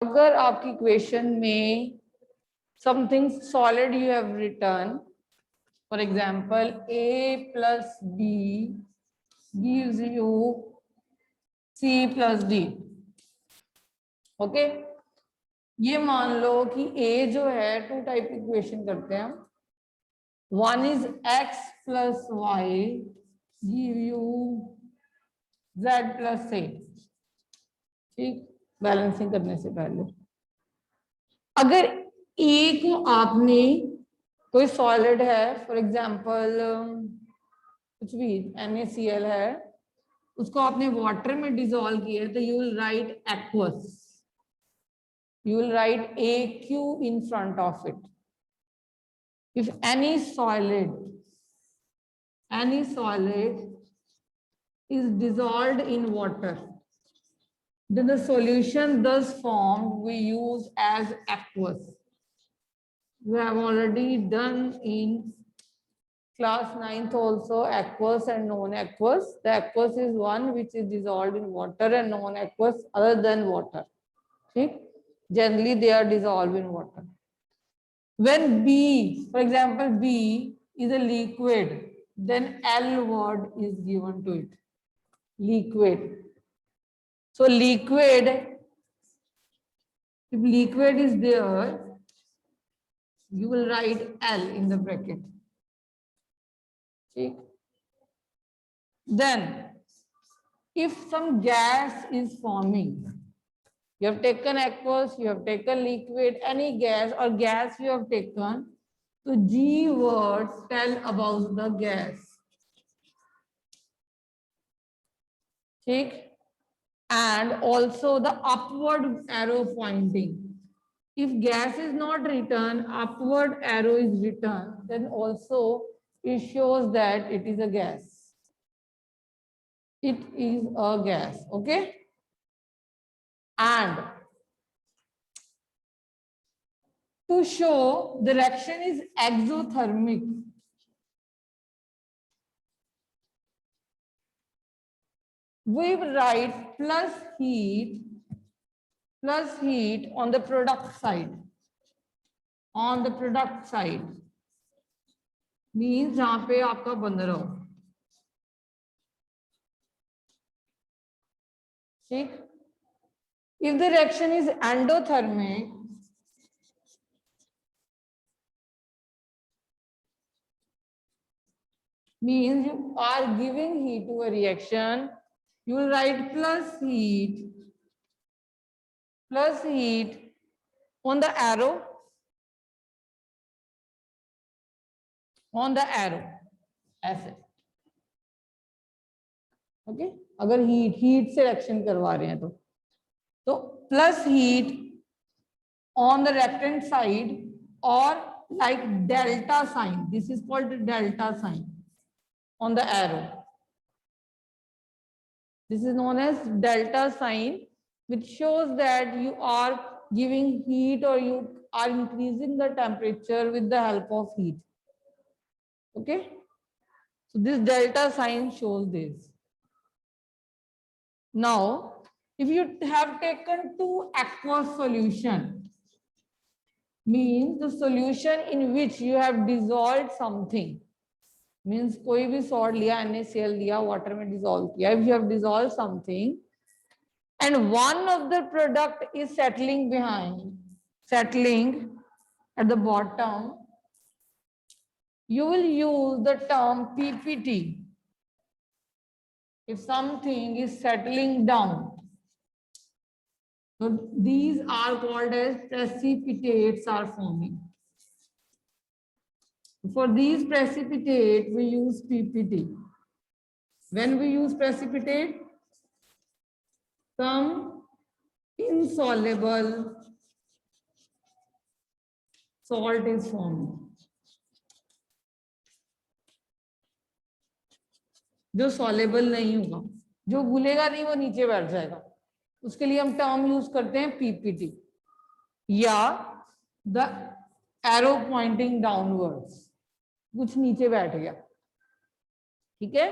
अगर आपकी क्वेश्चन में something solid you have return, for example a plus b gives you c plus d, okay. ये मान लो कि a जो है टू टाइप की इक्वेशन करते हैं हम। One is x plus y give you z plus a, ठीक, बैलेंसिंग करने से पहले। अगर ए को आपने, कोई सॉलिड है फॉर एग्जांपल कुछ भी NaCl है, उसको आपने वाटर में डिसॉल्व किया है, तो you will write aqueous, you will write AQ in front of it. If any solid is dissolved in water, then the solution thus formed we use as aqueous. We have already done in class 9th also aqueous and non-aqueous. The aqueous is one which is dissolved in water, and non-aqueous other than water. Okay? Generally they are dissolved in water. When B, for example, B is a liquid, then L word is given to it, liquid. So liquid, if liquid is there, you will write L in the bracket. Okay. Then if some gas is forming, you have taken aqueous, you have taken liquid, any gas or gas you have taken, so G words tell about the gas. Okay. And also the upward arrow pointing. If gas is not written, upward arrow is written, then also it shows that it is a gas. It is a gas, okay? And to show the reaction is exothermic, we write plus heat on the product side. On the product side means जहां पे आपका बन रहा हो, ठीक। If the reaction is endothermic, means you are giving heat to a reaction, you will write plus heat on the arrow, ऐसे, okay. अगर heat से रिएक्शन करवा रहे हैं तो plus heat on the left side, और like delta sign, this is called delta sign on the arrow. This is known as delta sign, which shows that you are giving heat or you are increasing the temperature with the help of heat. Okay, so this delta sign shows this. Now if you have taken two aqueous solution, means the solution in which you have dissolved something, means कोई भी salt लिया, NaCl लिया, water में dissolve किया, if you have dissolved something and one of the product is settling at the bottom, you will use the term PPT. If something is settling down, so these are called as precipitates are forming. For these precipitate, we use PPT. When we use precipitate, some insoluble salt is formed. जो soluble नहीं होगा, जो घुलेगा नहीं, वो नीचे बैठ जाएगा, उसके लिए हम टर्म यूज करते हैं PPT या the arrow pointing downwards, कुछ नीचे बैठ गया, ठीक है।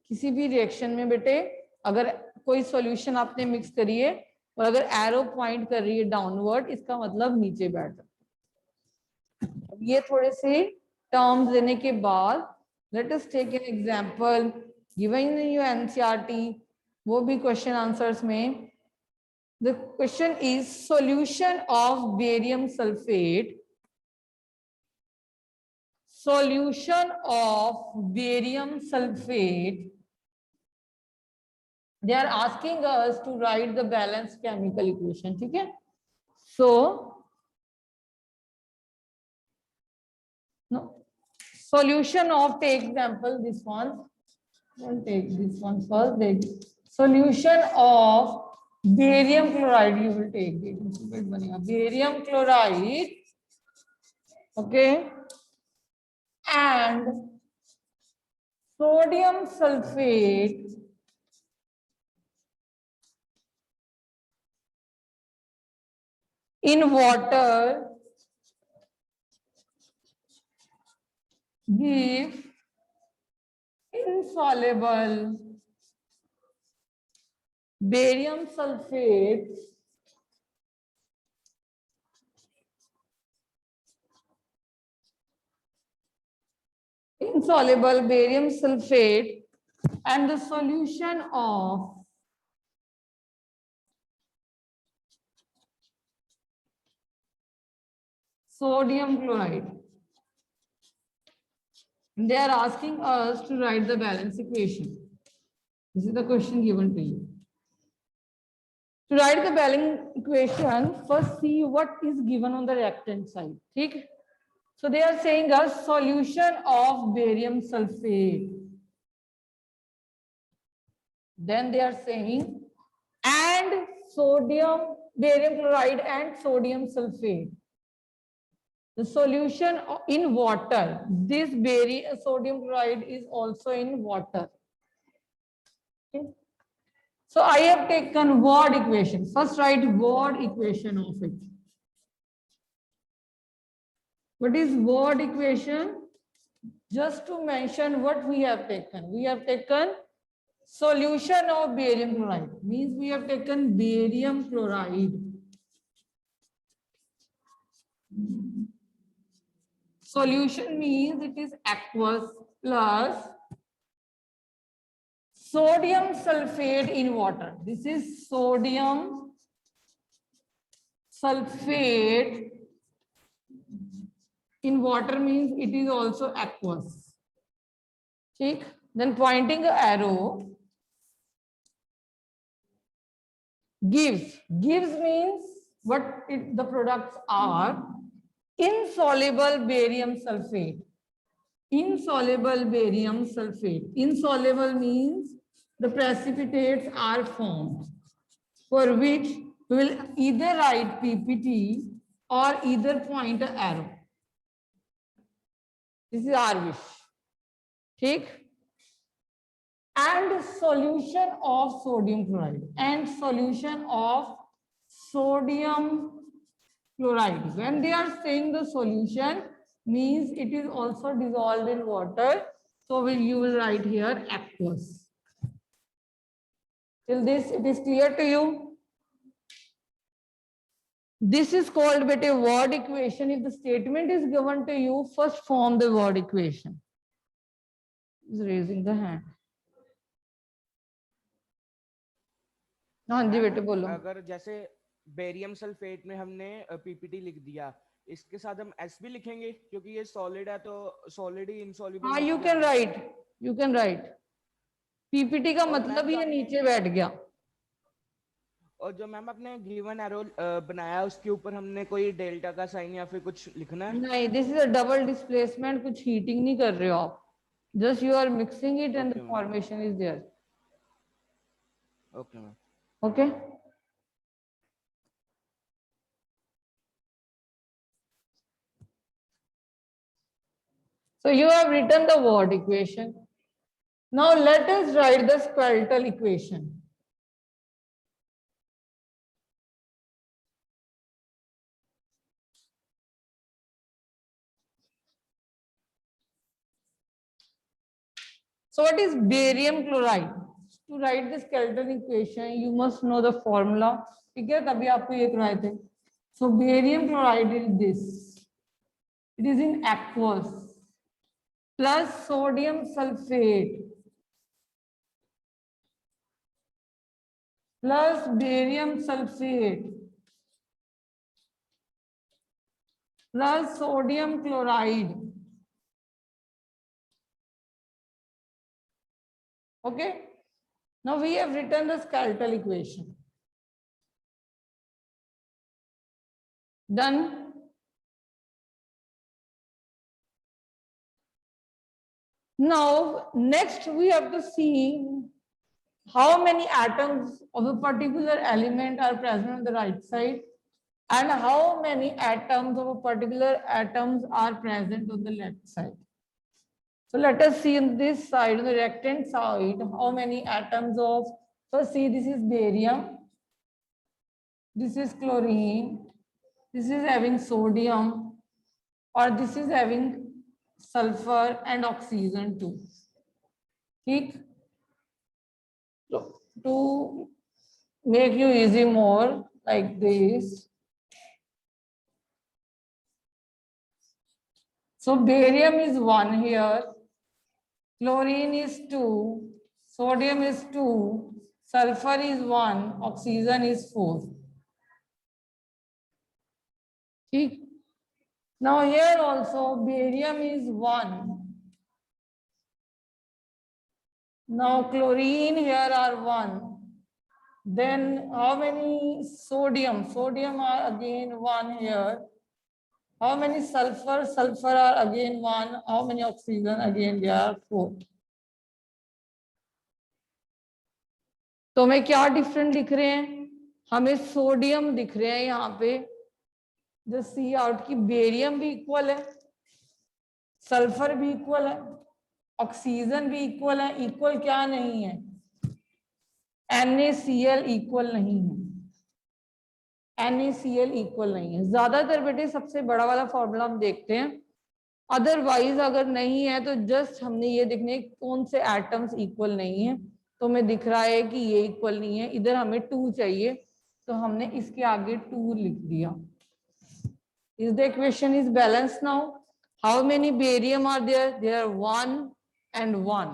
किसी भी रिएक्शन में बेटे अगर कोई सॉल्यूशन आपने मिक्स करी है और अगर एरो पॉइंट कर रही है डाउनवर्ड, इसका मतलब नीचे बैठ सकते। अब ये थोड़े से टर्म्स देने के बाद let us take an example given in your NCERT, वो भी क्वेश्चन आंसर्स में। The question is solution of barium sulphate, solution of barium sulfate. They are asking us to write the balanced chemical equation. ठीक है? So, no, solution of, take example this one. Don't take this one first. Take solution of barium chloride. You will take it. Barium chloride. Okay. And sodium sulfate in water give insoluble barium sulfate and the solution of sodium chloride. They are asking us to write the balance equation. This is the question given to you. To write the balance equation, first see what is given on the reactant side. Okay? So they are saying a solution of barium sulfate. Then they are saying and sodium, barium chloride and sodium sulfate. The solution in water. This sodium chloride is also in water. Okay. So I have taken word equation. First write word equation of it. What is word equation? Just to mention what we have taken. We have taken solution of barium chloride. Means we have taken barium chloride. Solution means it is aqueous plus sodium sulfate in water. This is sodium sulfate in water means it is also aqueous. Okay. Then pointing an arrow gives. Gives means what the products are. Insoluble barium sulfate. Insoluble barium sulfate. Insoluble means the precipitates are formed, for which we will either write PPT or either point an arrow. This is our wish. Take and solution of sodium chloride and solution of sodium chloride. When they are saying the solution, means it is also dissolved in water. So you will write here aqueous. Till this, it is clear to you? This is called a word equation. If the statement is given to you, first form the word equation. Is raising the hand. हाँ जी बेटे बोलो. अगर जैसे barium sulphate में हमने PPT लिख दिया, इसके साथ हम एस भी लिखेंगे क्योंकि ये सॉलिड है, तो सॉलिड ही इनसॉल्युबल. हाँ, you can write. पीपीटी का मतलब ये नीचे बैठ गया. और जो मैम अपने गिवन एरो बनाया उसके ऊपर हमने कोई डेल्टा का साइन या फिर कुछ लिखना है? नहीं, this is a double displacement. कुछ हीटिंग नहीं कर रहे हो आप. Just you are mixing it and the formation is there. Okay ma'am. Okay. So you have written the word equation. Now let us write the skeletal equation. So what is barium chloride? To write the skeletal equation, you must know the formula. ठीक है, तभी आपको ये कराए थे। So barium chloride is this, it is in aqueous plus sodium sulphate plus barium sulphate plus sodium chloride. Okay, now we have written the skeletal equation. Done. Now next we have to see how many atoms of a particular element are present on the right side and how many atoms of a particular atoms are present on the left side. So let us see on this side, on the right-hand side, how many atoms of, so see this is barium, this is chlorine, this is having sodium, or this is having sulfur and oxygen too. ठीक? So to make you easy more like this. So barium is 1 here, chlorine is 2, sodium is 2, sulfur is 1, oxygen is 4. ठीक? Now here also barium is 1. Now chlorine here are 1. Then how many sodium? Sodium are again 1 here. How many sulfur? Sulfur are again 1. How many oxygen? Again there are 4. तो हमें क्या different दिख रहे हैं? हमें sodium दिख रहे हैं यहाँ पे, जो सी आउट की बेरियम भी इक्वल है, सल्फर भी इक्वल है, ऑक्सीजन भी इक्वल है। इक्वल क्या नहीं है? NaCl इक्वल नहीं है, NaCl इक्वल नहीं है। ज्यादातर बेटे सबसे बड़ा वाला फॉर्मूला हम देखते हैं, अदरवाइज अगर नहीं है तो जस्ट हमने ये देखने कौन से एटम्स इक्वल नहीं है। तो हमें दिख रहा है कि ये इक्वल नहीं है, इधर हमें 2 चाहिए, तो हमने इसके आगे 2 लिख दिया। Is the equation is balance now? How many barium are there? There 1 and 1.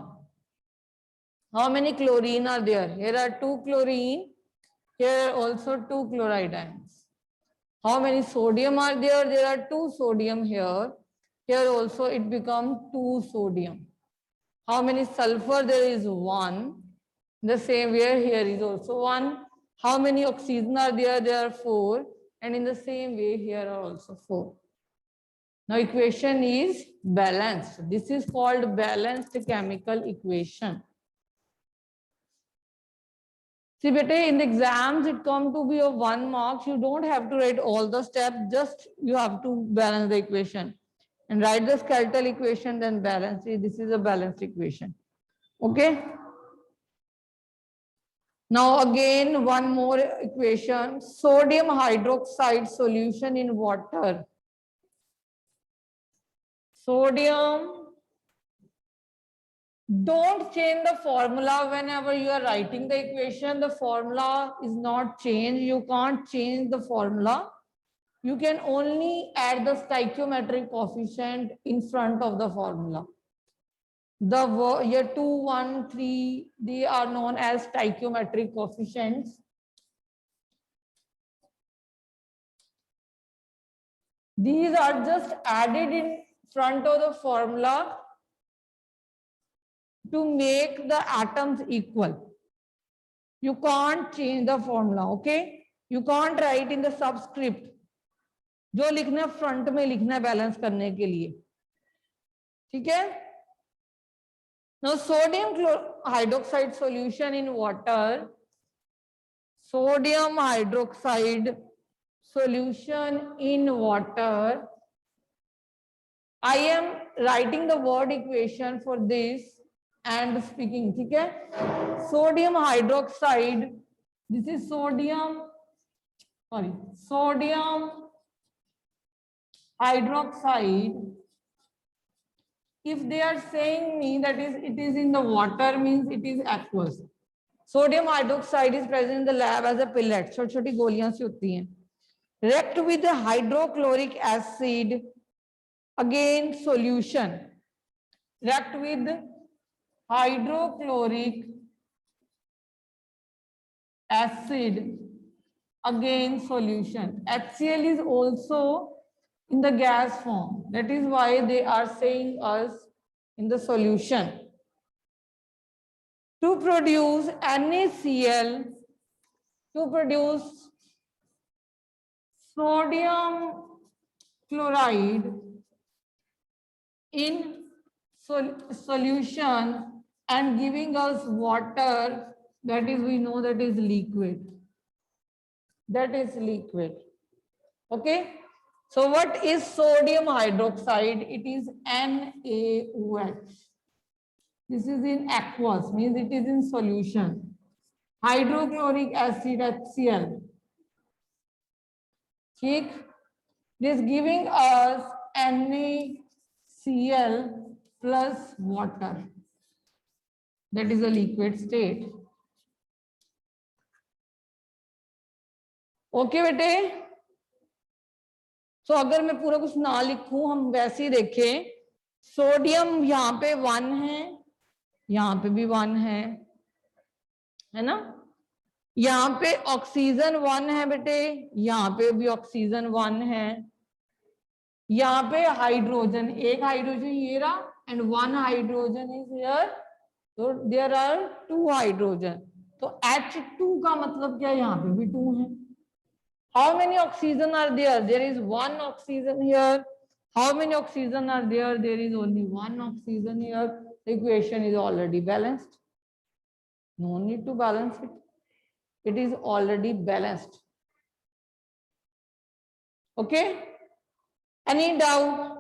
How many chlorine are there? Here are 2 chlorine, here are also 2 chloride ions. How many sodium are there? There are 2 sodium here, here also it becomes 2 sodium. How many sulfur? There is 1. The same way here is also 1. How many oxygen are there? There are 4. And in the same way here are also 4. Now equation is balanced. This is called balanced chemical equation. See, bete, in the exams it come to be of 1 mark. You don't have to write all the steps, just you have to balance the equation. And write the skeletal equation, then balance it. This is a balanced equation. Okay. Now again, one more equation. Sodium hydroxide solution in water. Sodium. Don't change the formula whenever you are writing the equation. The formula is not changed. You can't change the formula. You can only add the stoichiometric coefficient in front of the formula. The year 2, 1, 3, they are known as stoichiometric coefficients. These are just added in front of the formula to make the atoms equal. You can't change the formula, okay? You can't write in the subscript. जो लिखना front में लिखना balance करने के लिए, ठीक है? Now sodium hydroxide solution in water. Sodium hydroxide solution in water. I am writing the word equation for this and speaking, ठीक है? Sodium hydroxide. This is sodium hydroxide. If they are saying me that is it is in the water, means it is aqueous. Sodium hydroxide is present in the lab as a pellet, छोटी छोटी गोलियां सी होती हैं. React with hydrochloric acid, again solution. React with hydrochloric acid, again solution. HCl is also in the gas form, that is why they are saying us in the solution. To produce NaCl, to produce sodium chloride in solution and giving us water, that is, we know that is liquid. That is liquid. Okay. So what is sodium hydroxide? It is NaOH. This is in aqueous, means it is in solution. Hydrochloric acid, HCl. ठीक? It is giving us NaCl plus water. That is a liquid state. Okay बेटे. तो अगर मैं पूरा कुछ ना लिखूं, हम वैसे ही देखें, सोडियम यहाँ पे 1 है, यहाँ पे भी 1 है ना. यहाँ पे ऑक्सीजन 1 है बेटे, यहाँ पे भी ऑक्सीजन 1 है. यहाँ पे हाइड्रोजन, एक हाइड्रोजन ये रहा एंड 1 हाइड्रोजन इज हियर. तो देयर आर 2 हाइड्रोजन. तो H2 का मतलब क्या, यहाँ पे भी 2 है. How many oxygen are there? There is 1 oxygen here. How many oxygen are there? There is only 1 oxygen here. The equation is already balanced. No need to balance it. It is already balanced. Okay? Any doubt?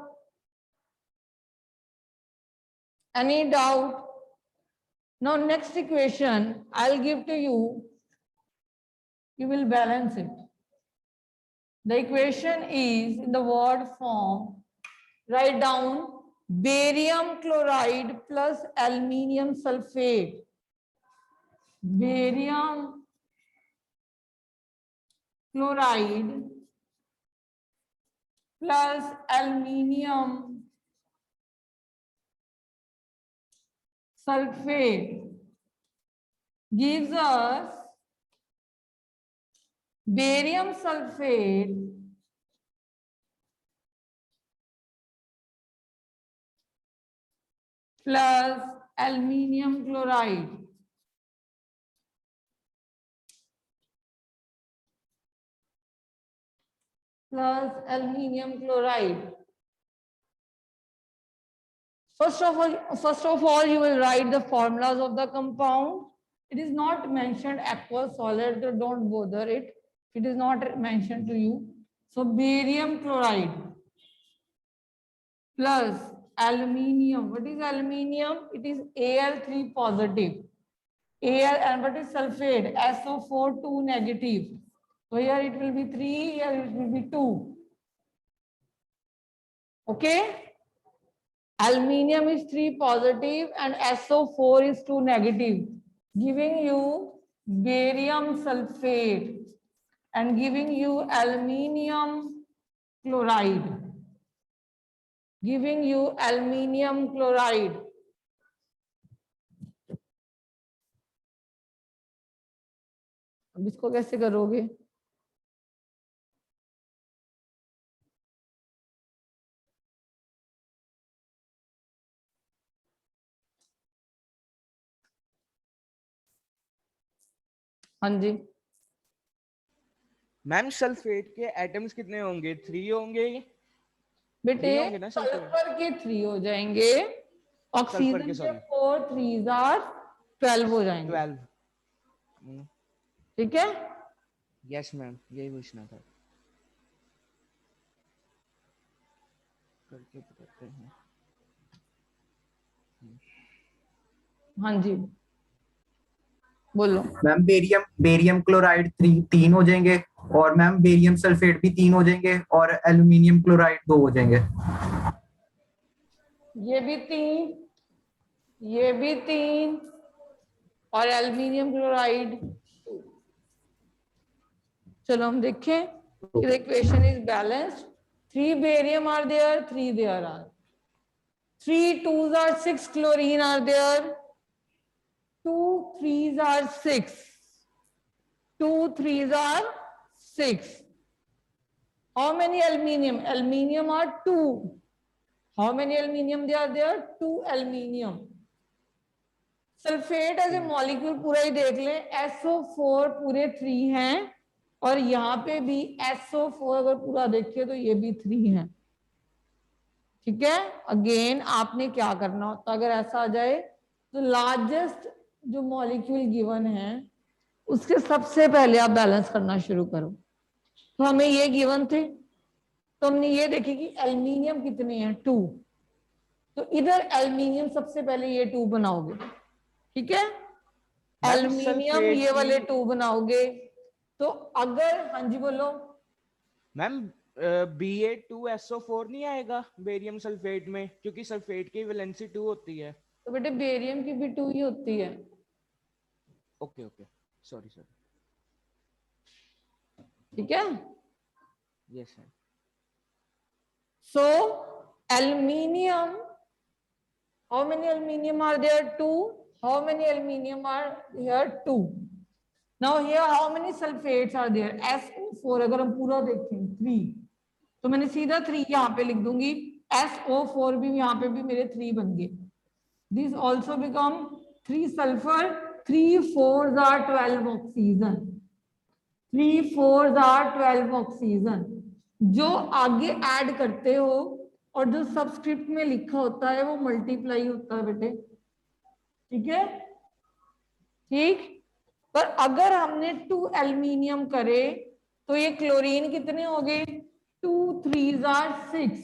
Any doubt? Now next equation I'll give to you. You will balance it. The equation is in the word form. Write down barium chloride plus aluminium sulfate. Barium chloride plus aluminium sulfate gives us barium sulfate plus aluminium chloride. Plus aluminium chloride. First of all, you will write the formulas of the compound. It is not mentioned aqueous solid, so don't bother it. It is not mentioned to you. So barium chloride plus aluminium. What is aluminium? It is Al3 positive. Al, and what is sulfate? SO4 2 negative. So here it will be 3, here it will be 2. Okay? Aluminium is 3 positive and SO4 is 2 negative, giving you barium sulfate and giving you aluminium chloride. Giving you aluminium chloride. अब इसको कैसे करोगे? हाँ जी ma'am sulphate के atoms कितने होंगे? 3 होंगे बेटे. होंगे ना सल्फर? सल्फर के 3 हो जाएंगे, ऑक्सीजन के 4 3s आर 12 हो जाएंगे. 12. ठीक है. यस मैम, यही पूछना था. करके बताते हैं. हाँ जी बोलो. मैम बेरियम क्लोराइड 3 हो जाएंगे और मैम बेरियम सल्फेट भी 3 हो जाएंगे और एल्यूमिनियम क्लोराइड 2 हो जाएंगे. ये भी 3, ये भी 3 और एल्यूमिनियम क्लोराइड 2। चलो हम देखें कि the equation is balanced. 3 barium are there, 3 there are. 3 2s are 6 chlorine are there. 2 3s are 6. 2 3s are 6. How many aluminium? Aluminium are 2. How many aluminium they are there? 2 aluminium. Sulphate as a molecule पूरा ही देख लें, SO4 पूरे 3 हैं और यहाँ पे भी SO4 अगर पूरा देखें तो ये भी 3 हैं। ठीक है, अगेन आपने क्या करना होता अगर ऐसा आ जाए तो लार्जेस्ट जो मॉलिक्यूल गिवन है उसके सबसे पहले आप बैलेंस करना शुरू करो। तो हमें ये गिवन थे तो हमने ये देखी कि एल्यूमिनियम कितने हैं 2, तो इधर एल्यूमिनियम सबसे पहले ये 2 बनाओगे। ठीक है, एल्यूमिनियम ये वाले 2 बनाओगे। तो अगर, हाँ जी बोलो मैम, Ba2SO4 नहीं आएगा बेरियम सल्फेट में, क्योंकि सल्फेट की वैलेंसी 2 होती है। तो बेटे बेरियम की भी 2 ही होती है। Okay okay, sorry sorry. ठीक है, yes sir. so aluminium, how many aluminium are there? 2. How many aluminium are here? 2. Now here how many sulfates are there? SO4 अगर हम पूरा देखें 3, तो मैंने सीधा 3 यहाँ पे लिख दूंगी। SO4 भी यहाँ पे भी मेरे 3 बन गए। This also become 3 sulfur, 3 4s are 12 oxygen, 3 4s are 12 oxygen। जो आगे ऐड करते हो और जो सबस्क्रिप्ट में लिखा होता है वो मल्टीप्लाई होता है बेटे। ठीक है, ठीक। पर अगर हमने 2 एल्यूमिनियम करे तो ये क्लोरीन कितने हो गए? 2 3s are 6।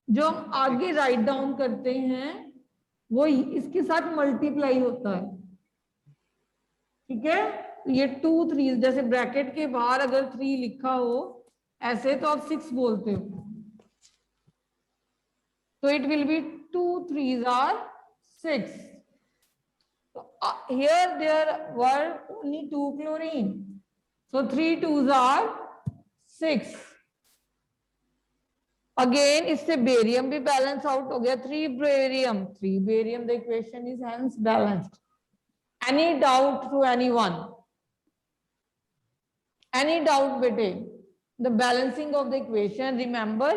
जो हम आगे राइट डाउन करते हैं वो इसके साथ मल्टीप्लाई होता है। ठीक है, ये 2 3 जैसे ब्रैकेट के बाहर अगर 3 लिखा हो ऐसे तो आप 6 बोलते हो, तो it will be 2 3s are 6। Here there were only 2 chlorine, so 3 2s are 6। Again इससे बेरियम भी बैलेंस आउट हो गया। 3 barium, 3 barium, the equation is hence balanced. Any doubt to anyone? Any doubt bete? The balancing of the equation, remember,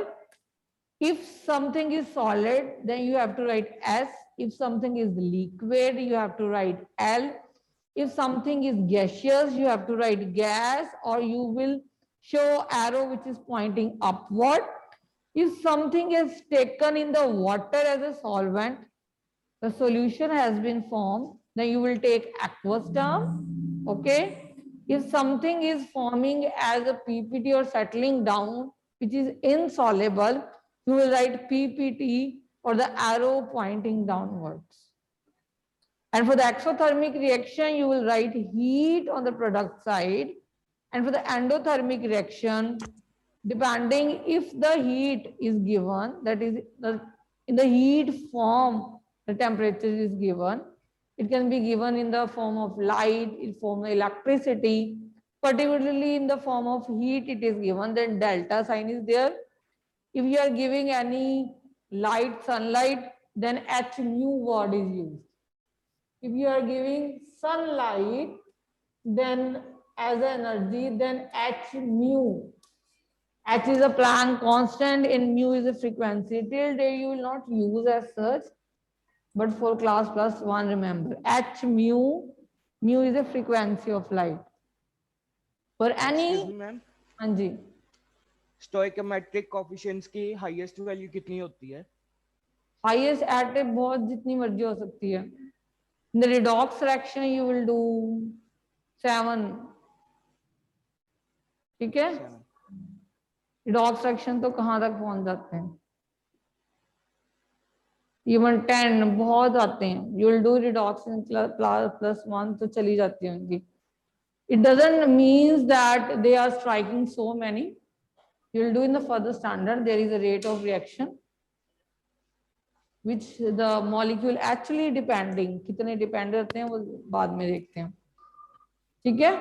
if something is solid then you have to write S, if something is liquid you have to write L, if something is gaseous you have to write gas, or you will show arrow which is pointing upward. If something is taken in the water as a solvent, the solution has been formed, then you will take aqueous term. Okay, if something is forming as a PPT or settling down which is insoluble, you will write PPT or the arrow pointing downwards. And for the exothermic reaction you will write heat on the product side, and for the endothermic reaction, depending if the heat is given, that is in the heat form the temperature is given, it can be given in the form of light, in form of electricity, particularly in the form of heat it is given, then delta sign is there. If you are giving any light, sunlight, then H mu word is used. If you are giving sunlight then as energy, then H mu. H is a Planck constant and mu is a frequency. Till day you will not use as such, but for class +1 remember H mu, mu is a frequency of light. For any, ma'am, हाँ जी, stoichiometric coefficients की highest value कितनी होती है? highest at a बहुत जितनी मर्जी हो सकती है। In the redox reaction you will do 7। ठीक है, redox reaction तो कहाँ तक पहुंच जाते हैं? इवन 10 बहुत आते हैं। You will do redox in +1 तो चली जाती है उनकी। It doesn't mean that they are striking so many. You will do in the further standard, there is a rate of reaction. which the molecule actually depending, कितने depend रहते हैं वो बाद में देखते हैं, ठीक है?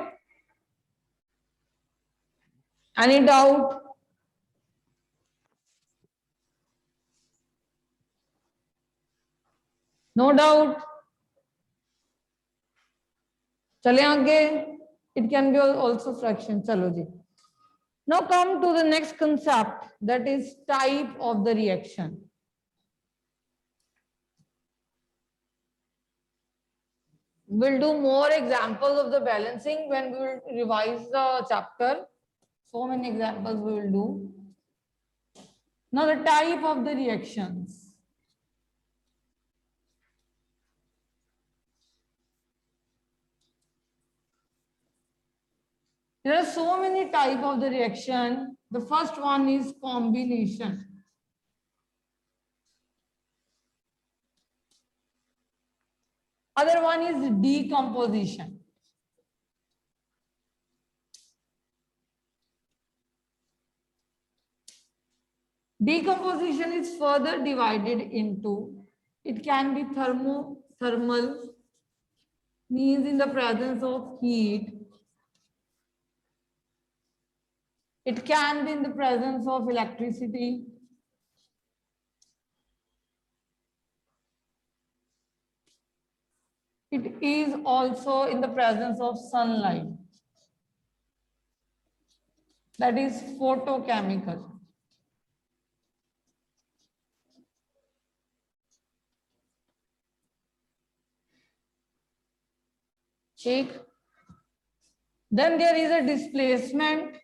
Any doubt? No doubt. चले आगे. It can be also fraction. चलो जी. Now come to the next concept, that is type of the reaction. We'll do more examples of the balancing when we will revise the chapter. So many examples we will do. Now the type of the reactions. There are so many types of the reaction. The first one is combination. Other one is decomposition. Decomposition is further divided into, it can be thermal, means in the presence of heat. It can be in the presence of electricity. It is also in the presence of sunlight. That is photochemical. ठीक. Then there is a displacement.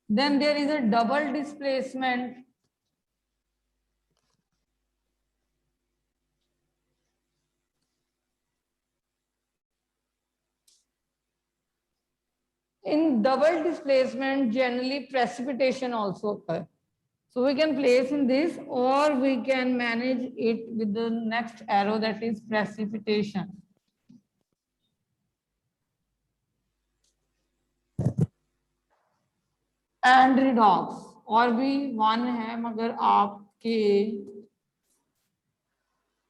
Then there is a double displacement. In double displacement, generally precipitation also occurs. So we can place in this, or we can manage it with the next arrow, that is precipitation. And redox, और भी one है, मगर आपके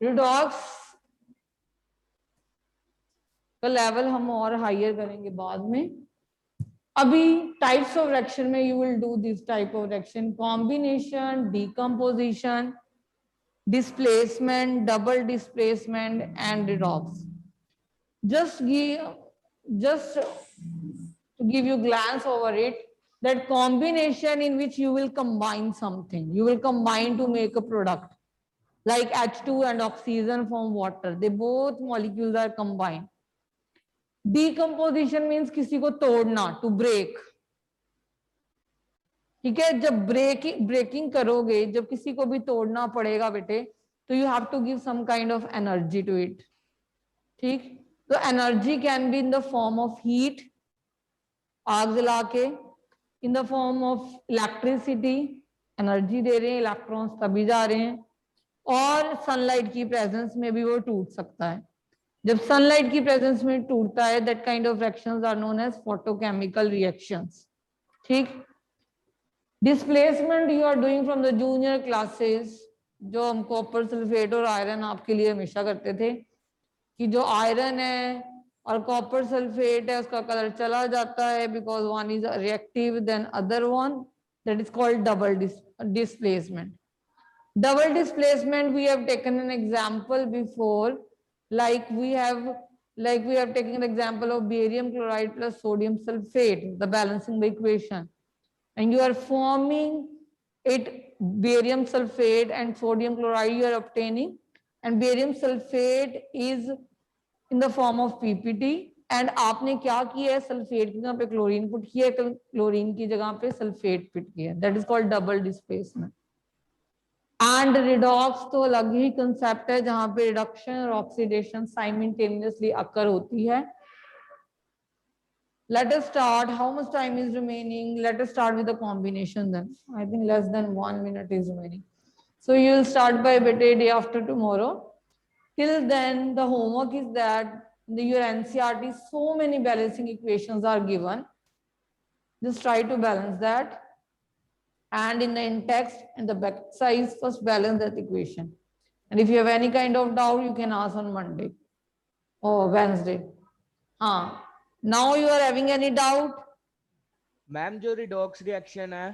redox का level हम और higher करेंगे बाद में. अभी types of reaction में you will do this type of reaction: combination, decomposition, displacement, double displacement, and redox. Just to give you glance over it, that combination in which you will combine something, you will combine to make a product like H2 and oxygen from water. They both molecules are combined. Decomposition means किसी को तोड़ना, to break. ठीक है, जब breaking करोगे, जब किसी को भी तोड़ना पड़ेगा बेटे, तो you have to give some kind of energy to it. ठीक, तो energy can be in the form of heat, आग जला के, in the form of electricity, energy दे रहे हैं, electrons तभी जा रहे हैं, और sunlight की presence में भी वो टूट सकता है. जब sunlight की presence में टूटता है, that kind of reactions are known as photochemical reactions. ठीक. Displacement you are doing from the junior classes, जो हम कॉपर सल्फेट और आयरन आपके लिए हमेशा करते थे, कि जो आयरन है और कॉपर सल्फेट है उसका कलर चला जाता है, because one is reactive than other one, that is called double displacement. Double displacement we have taken an example before, like we have taken an example of barium chloride plus sodium sulfate, the balancing the equation, and you are forming it barium sulfate and sodium chloride you are obtaining, and barium sulfate is in the form of PPT, and आपने क्या किया है, sulphate की जगह पे chlorine put किया, chlorine की जगह पे सल्फेट पुट किया, that is called double displacement. And redox तो अलग ही concept है, जहां पे reduction और oxidation simultaneously occur होती है. Let us start. How much time is remaining? Let us start with the combination then. I think less than 1 minute is remaining. So you will start by day after tomorrow. Till then, the homework is that in your NCERT, so many balancing equations are given. just try to balance that, and in the in-text and the back size, first balance that equation. And if you have any kind of doubt, you can ask on Monday or Wednesday. Now you are having any doubt? Ma'am जो redox reaction है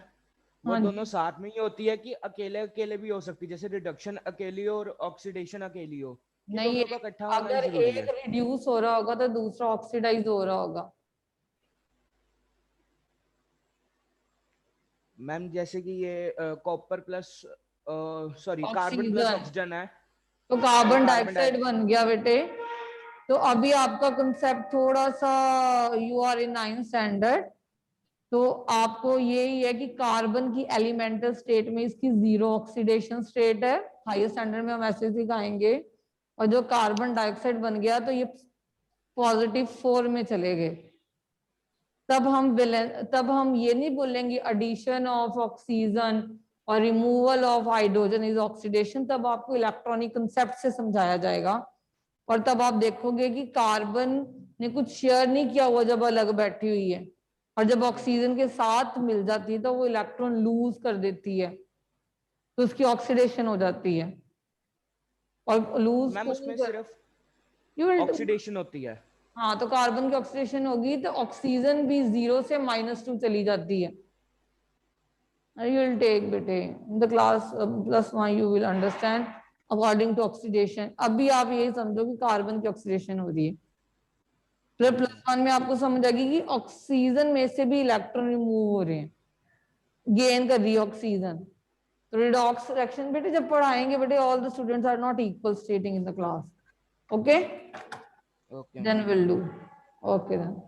वो हाँ जी। दोनों साथ में ही होती है कि अकेले अकेले भी हो सकती है, जैसे रिडक्शन अकेली और ऑक्सीडेशन अकेली हो, कि नहीं, दोनों का इकट्ठा होना ही अगर जरूरी एक है? रिड्यूस हो रहा होगा तो दूसरा ऑक्सीडाइज हो रहा होगा। मैम जैसे कि ये copper plus sorry carbon plus oxygen, oxygen है, तो कार्बन कार्बन डाइऑक्साइड बन गया बेटे। तो अभी आपका कंसेप्ट थोड़ा सा, you are in 9th standard, तो आपको यही है कि कार्बन की एलिमेंटल स्टेट में इसकी जीरो ऑक्सीडेशन स्टेट है, हायर स्टैंडर्ड में हम ऐसे सिखाएंगे। और जो कार्बन डाइऑक्साइड बन गया तो ये पॉजिटिव 4 में चले गए। तब हम ये नहीं बोलेंगे एडिशन ऑफ ऑक्सीजन और removal of hydrogen is oxidation, तब आपको इलेक्ट्रॉनिक कंसेप्ट से समझाया जाएगा। और तब आप देखोगे कि कार्बन ने कुछ शेयर नहीं किया हुआ जब अलग बैठी हुई है, और जब ऑक्सीजन के साथ मिल जाती है तो वो इलेक्ट्रॉन लूज कर देती है, तो उसकी ऑक्सीडेशन हो जाती है। और लूज मैम उसमें सिर्फ ऑक्सीडेशन होती है। हाँ, तो कार्बन की ऑक्सीडेशन होगी तो ऑक्सीजन भी 0 से -2 चली जाती है। You will take बेटे in the class +1 you will understand according to oxidation। अभी आप यही समझो कि कार्बन की ऑक्सीडेशन हो रही है, फिर +1 में आपको समझ आएगी कि ऑक्सीजन में से भी इलेक्ट्रॉन रिमूव हो रहे हैं, गेन कर रही है ऑक्सीजन। तो रिडॉक्स रिएक्शन बेटे जब पढ़ाएंगे बेटे, all the students are not equal stating in the class, okay, okay then will do, okay then.